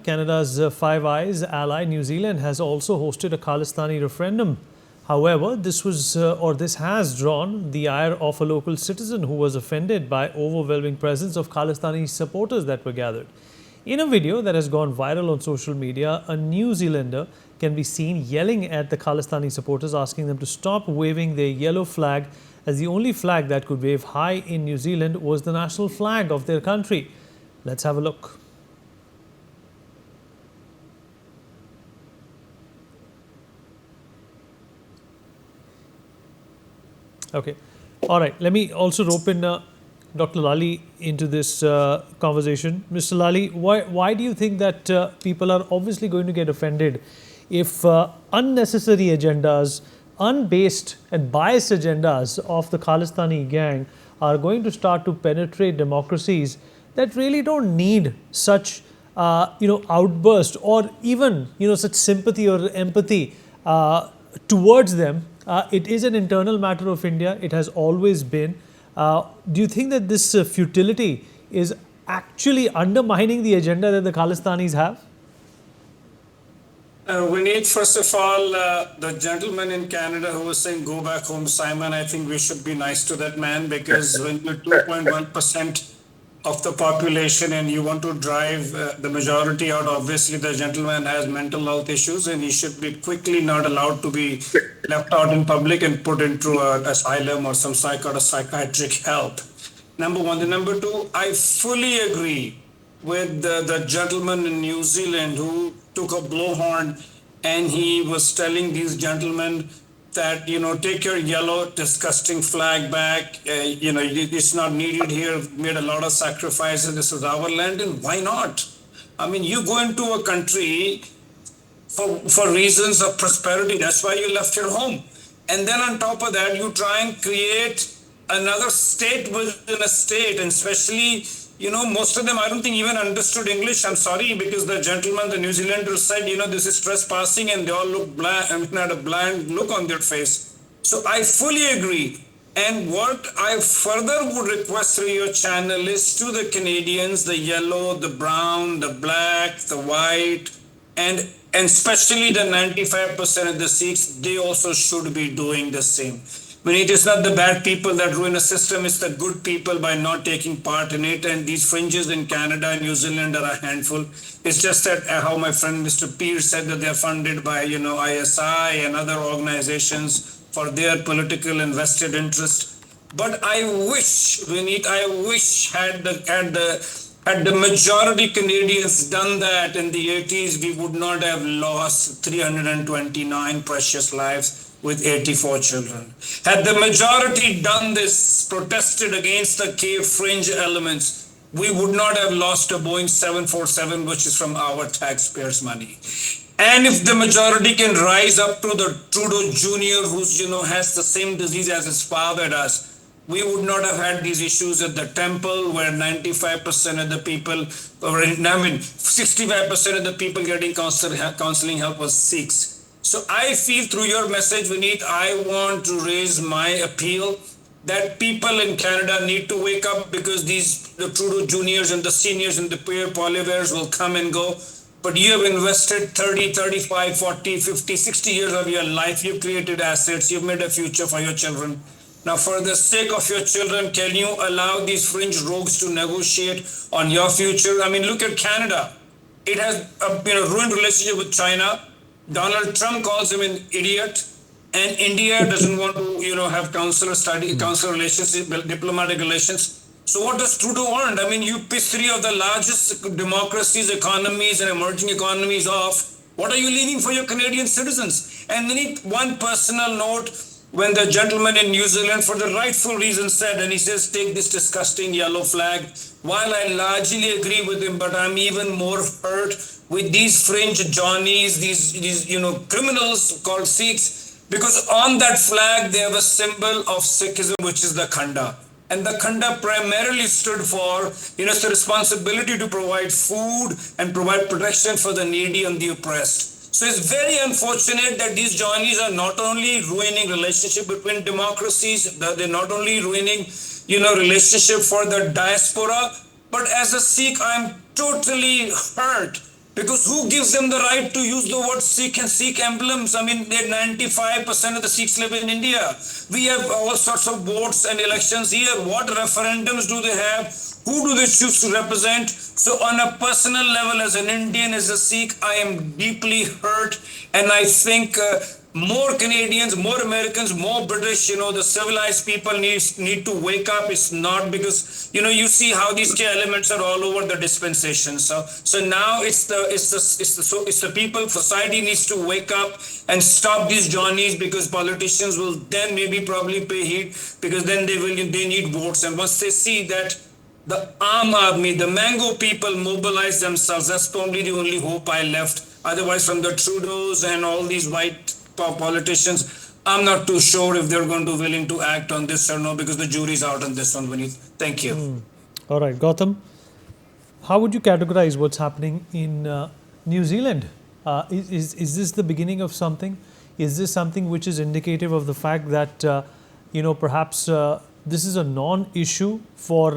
Canada's Five Eyes ally, New Zealand, has also hosted a Khalistani referendum. However, this has drawn the ire of a local citizen who was offended by overwhelming presence of Khalistani supporters that were gathered. In a video that has gone viral on social media, a New Zealander can be seen yelling at the Khalistani supporters, asking them to stop waving their yellow flag, as the only flag that could wave high in New Zealand was the national flag of their country. Let's have a look. Okay. All right. Let me also rope in Dr. Lali into this conversation. Mr. Lali, why do you think that people are obviously going to get offended if unnecessary agendas, unbased and biased agendas of the Khalistani gang are going to start to penetrate democracies that really don't need such outburst or even such sympathy or empathy towards them? It is an internal matter of India. It has always been. Do you think that this futility is actually undermining the agenda that the Khalistanis have? We need, first of all, the gentleman in Canada who was saying, go back home, Simon. I think we should be nice to that man, because when you're 2.1% of the population and you want to drive the majority out, obviously the gentleman has mental health issues and he should be quickly not allowed to be left out in public and put into an asylum or some psychiatric help. Number one. Number two, I fully agree with the gentleman in New Zealand who took a blowhorn and he was telling these gentlemen that, take your yellow, disgusting flag back. It's not needed here. Made a lot of sacrifices. This is our land, and why not? I mean, you go into a country for reasons of prosperity. That's why you left your home. And then on top of that, you try and create another state within a state, and especially, most of them, I don't think even understood English. I'm sorry, because the gentleman, the New Zealander said, this is trespassing, and they all look blank, had a blank look on their face. So I fully agree. And what I further would request through your channel is to the Canadians, the yellow, the brown, the black, the white, and especially the 95% of the Sikhs, they also should be doing the same. When it is not the bad people that ruin a system, it's the good people by not taking part in it. And these fringes in Canada and New Zealand are a handful. It's just that how my friend Mr. Pierce said that they're funded by, ISI and other organizations for their political and vested interest. But I wish, Vineet, had the majority Canadians done that in the 80s, we would not have lost 329 precious lives with 84 children. Had the majority done this, protested against the K-fringe elements, we would not have lost a Boeing 747, which is from our taxpayers' money. And if the majority can rise up to the Trudeau Jr., who's, has the same disease as his father does, we would not have had these issues at the temple where 95% of the people, 65% of the people getting counseling help was Sikhs. So I feel through your message, Vineet, I want to raise my appeal that people in Canada need to wake up, because the Trudeau Juniors and the seniors and the Pierre Poilievres will come and go. But you have invested 30, 35, 40, 50, 60 years of your life. You've created assets. You've made a future for your children. Now, for the sake of your children, can you allow these fringe rogues to negotiate on your future? I mean, look at Canada. It has a ruined relationship with China. Donald Trump calls him an idiot, and India doesn't want to, have consular relations, diplomatic relations. So what does Trudeau want? I mean, you piss three of the largest democracies, economies, and emerging economies off. What are you leaving for your Canadian citizens? And then one personal note, when the gentleman in New Zealand, for the rightful reason, said, and he says, take this disgusting yellow flag. While I largely agree with him, but I'm even more hurt with these fringe Johnnies, these criminals called Sikhs, because on that flag they have a symbol of Sikhism, which is the Khanda. And the Khanda primarily stood for, it's the responsibility to provide food and provide protection for the needy and the oppressed. So it's very unfortunate that these Johnnies are not only ruining relationship between democracies, they're not only ruining, relationship for the diaspora, but as a Sikh, I'm totally hurt Because who gives them the right to use the word Sikh and Sikh emblems? I mean, 95% of the Sikhs live in India. We have all sorts of votes and elections here. What referendums do they have? Who do they choose to represent? So, on a personal level, as an Indian, as a Sikh, I am deeply hurt, and I think more Canadians, more Americans, more British, the civilized people need to wake up. It's not because you see how these key elements are all over the dispensation. So now it's the people. Society needs to wake up and stop these journeys, because politicians will then maybe probably pay heed, because then they need votes, and once they see that the Aam Aadmi, the Mango people mobilize themselves, that's probably the only hope I left. Otherwise, from the Trudeaus and all these white politicians, I'm not too sure if they're going to be willing to act on this or no, because the jury's out on this one, Vineet. Thank you. All right, Gautam, how would you categorize what's happening in New Zealand? Is this the beginning of something? Is this something which is indicative of the fact that, perhaps this is a non-issue for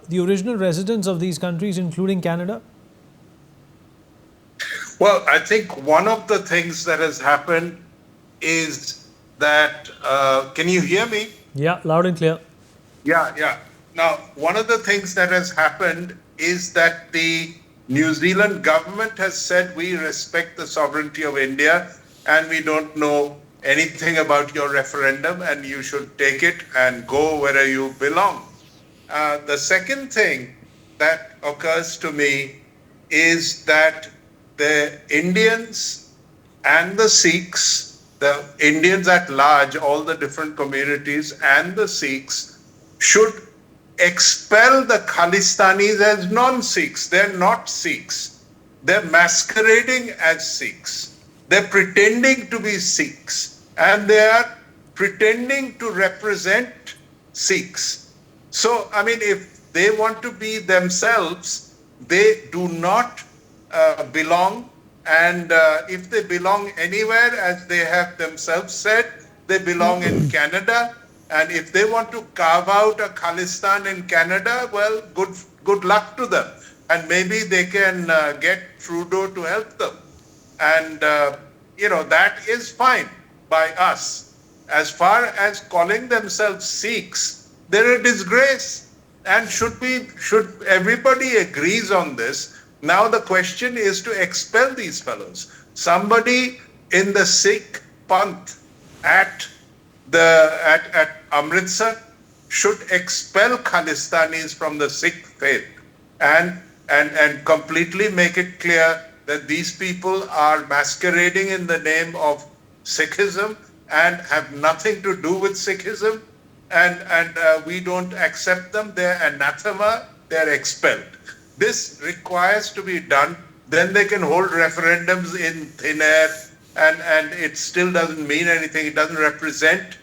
the original residents of these countries, including Canada? Well, I think one of the things that has happened is that, can you hear me? Yeah, loud and clear. Yeah. Now, one of the things that has happened is that the New Zealand government has said, we respect the sovereignty of India and we don't know anything about your referendum, and you should take it and go where you belong. The second thing that occurs to me is that the Indians and the Sikhs, the Indians at large, all the different communities, and the Sikhs should expel the Khalistanis as non-Sikhs. They're not Sikhs. They're masquerading as Sikhs. They're pretending to be Sikhs, and they are pretending to represent Sikhs. So, I mean, if they want to be themselves, they do not belong. And if they belong anywhere, as they have themselves said, they belong in Canada. And if they want to carve out a Khalistan in Canada, well, good luck to them. And maybe they can get Trudeau to help them. And, that is fine by us. As far as calling themselves Sikhs, they're a disgrace. And should everybody agrees on this. Now the question is to expel these fellows. Somebody in the Sikh Panth at Amritsar should expel Khalistanis from the Sikh faith and completely make it clear that these people are masquerading in the name of Sikhism and have nothing to do with Sikhism, and we don't accept them. They're anathema, they're expelled. This requires to be done. Then they can hold referendums in thin air, and it still doesn't mean anything. It doesn't represent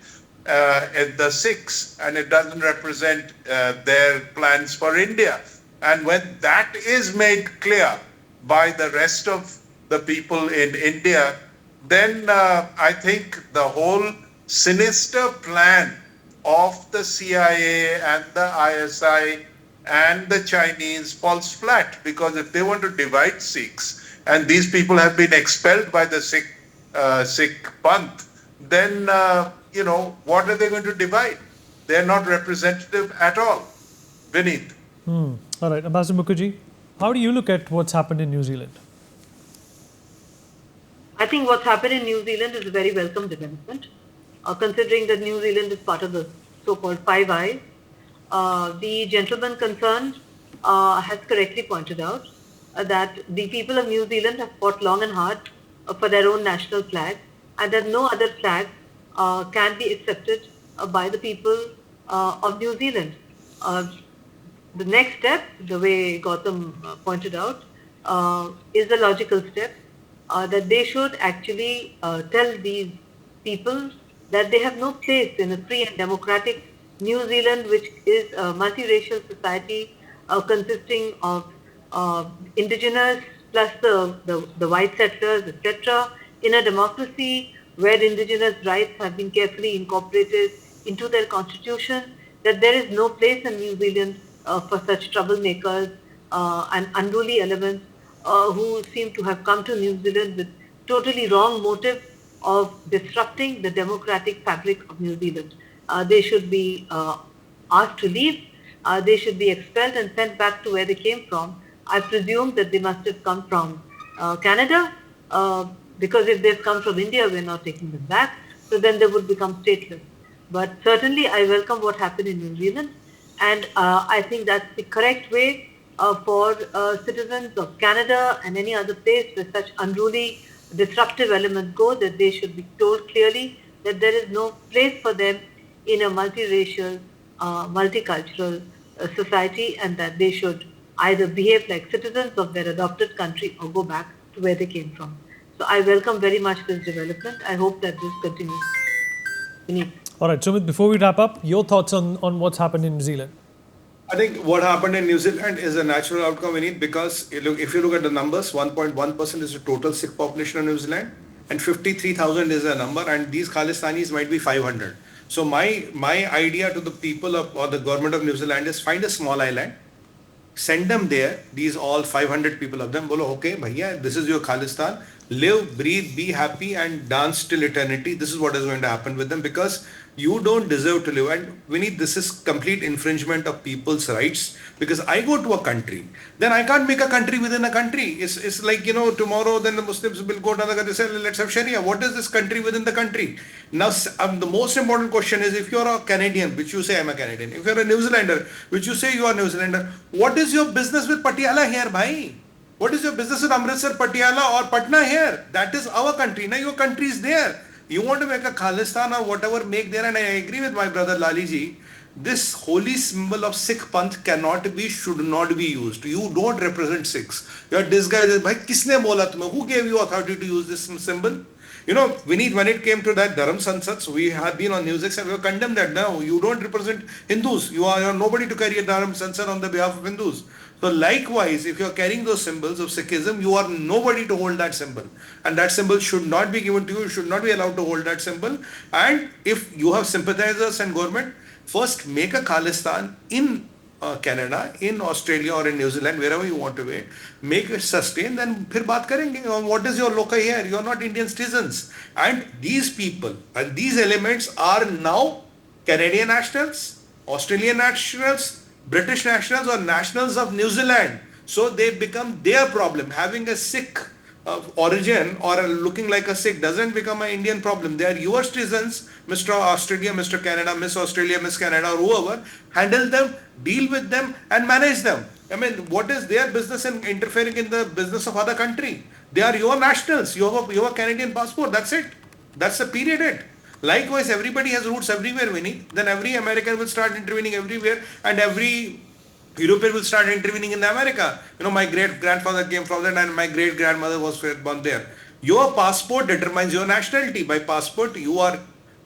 the Sikhs, and it doesn't represent their plans for India. And when that is made clear by the rest of the people in India, then I think the whole sinister plan of the CIA and the ISI and the Chinese falls flat, because if they want to divide Sikhs, and these people have been expelled by the Sikh Panth, then what are they going to divide? They're not representative at all. Vineet. All right, Ambassador Mukherjee, how do you look at what's happened in New Zealand? I think what's happened in New Zealand is a very welcome development, considering that New Zealand is part of the so-called Five Eyes. The gentleman concerned has correctly pointed out that the people of New Zealand have fought long and hard for their own national flag, and that no other flag can be accepted by the people of New Zealand. The next step, the way Gautam pointed out, is a logical step, that they should actually tell these people that they have no place in a free and democratic New Zealand, which is a multiracial society consisting of indigenous plus the white settlers, etc. In a democracy where indigenous rights have been carefully incorporated into their constitution, that there is no place in New Zealand for such troublemakers and unruly elements who seem to have come to New Zealand with totally wrong motive of disrupting the democratic fabric of New Zealand. They should be asked to leave. They should be expelled and sent back to where they came from. I presume that they must have come from Canada, because if they've come from India, we're not taking them back. So then they would become stateless. But certainly, I welcome what happened in New Zealand, and I think that's the correct way for citizens of Canada and any other place where such unruly, disruptive elements go, that they should be told clearly that there is no place for them in a multiracial, multicultural society, and that they should either behave like citizens of their adopted country or go back to where they came from. So I welcome very much this development. I hope that this continues. Vineet. All right, Sumit, before we wrap up, your thoughts on what's happened in New Zealand? I think what happened in New Zealand is a natural outcome, we need, because if you look at the numbers, 1.1% is the total Sikh population of New Zealand, and 53,000 is a number, and these Khalistanis might be 500. So my idea to the people of, or the government of New Zealand is find a small island, send them there, these all 500 people of them, bolo, okay, bhaiya, this is your Khalistan, live, breathe, be happy and dance till eternity. This is what is going to happen with them, because you don't deserve to live. And we need, this is complete infringement of people's rights, because I go to a country, then I can't make a country within a country. It's like, tomorrow then the Muslims will go to another country, say, let's have Sharia. What is this country within the country? Now, the most important question is, if you're a Canadian, which you say I'm a Canadian, if you're a New Zealander, which you say you are New Zealander, what is your business with Patiala here, bhai? What is your business with Amritsar, Patiala or Patna here? That is our country. Now your country is there. You want to make a Khalistan or whatever, make there. And I agree with my brother Laliji. This holy symbol of Sikh Panth cannot be, should not be used. You don't represent Sikhs. You are disguised. Bhai, kisne bola tumhe? Who gave you authority to use this symbol? Vineet, when it came to that Dharam Sansad, we have been on NewsX and we have condemned that. No, you don't represent Hindus. You are nobody to carry a Dharam Sansad on the behalf of Hindus. So likewise, if you are carrying those symbols of Sikhism, you are nobody to hold that symbol. And that symbol should not be given to you. You should not be allowed to hold that symbol. And if you have sympathizers and government, first make a Khalistan in Canada, in Australia or in New Zealand, wherever you want to be, make it sustain, then phir baat karenge on what is your local here. You are not Indian citizens. And these people and these elements are now Canadian nationals, Australian nationals, British nationals or nationals of New Zealand. So they become their problem. Having a Sikh origin or looking like a Sikh doesn't become an Indian problem. They are your citizens, Mr. Australia, Mr. Canada, Miss Australia, Miss Canada, or whoever. Handle them, deal with them and manage them. I mean, what is their business in interfering in the business of other country? They are your nationals. You have a Canadian passport. That's it. That's the period it. Likewise, everybody has roots everywhere, Vinny. Then every American will start intervening everywhere, and every European will start intervening in America. My great-grandfather came from there, and my great-grandmother was born there. Your passport determines your nationality. By passport, you are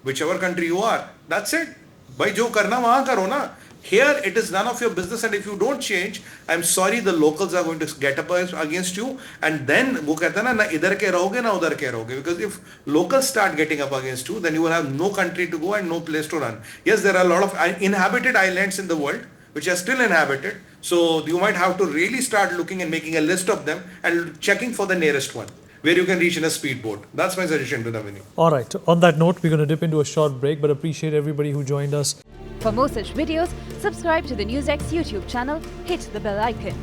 whichever country you are. That's it. Bhai, jo karna wahan karo na. Here, it is none of your business, and if you don't change, I'm sorry, the locals are going to get up against you, and then wo kehta na idhar ke rahoge na udhar ke rahoge, because if locals start getting up against you, then you will have no country to go and no place to run. Yes, there are a lot of inhabited islands in the world which are still inhabited, so you might have to really start looking and making a list of them and checking for the nearest one where you can reach in a speedboat. That's my suggestion to Navini. All right. On that note, we're going to dip into a short break, but appreciate everybody who joined us. For more such videos, subscribe to the NewsX YouTube channel, hit the bell icon.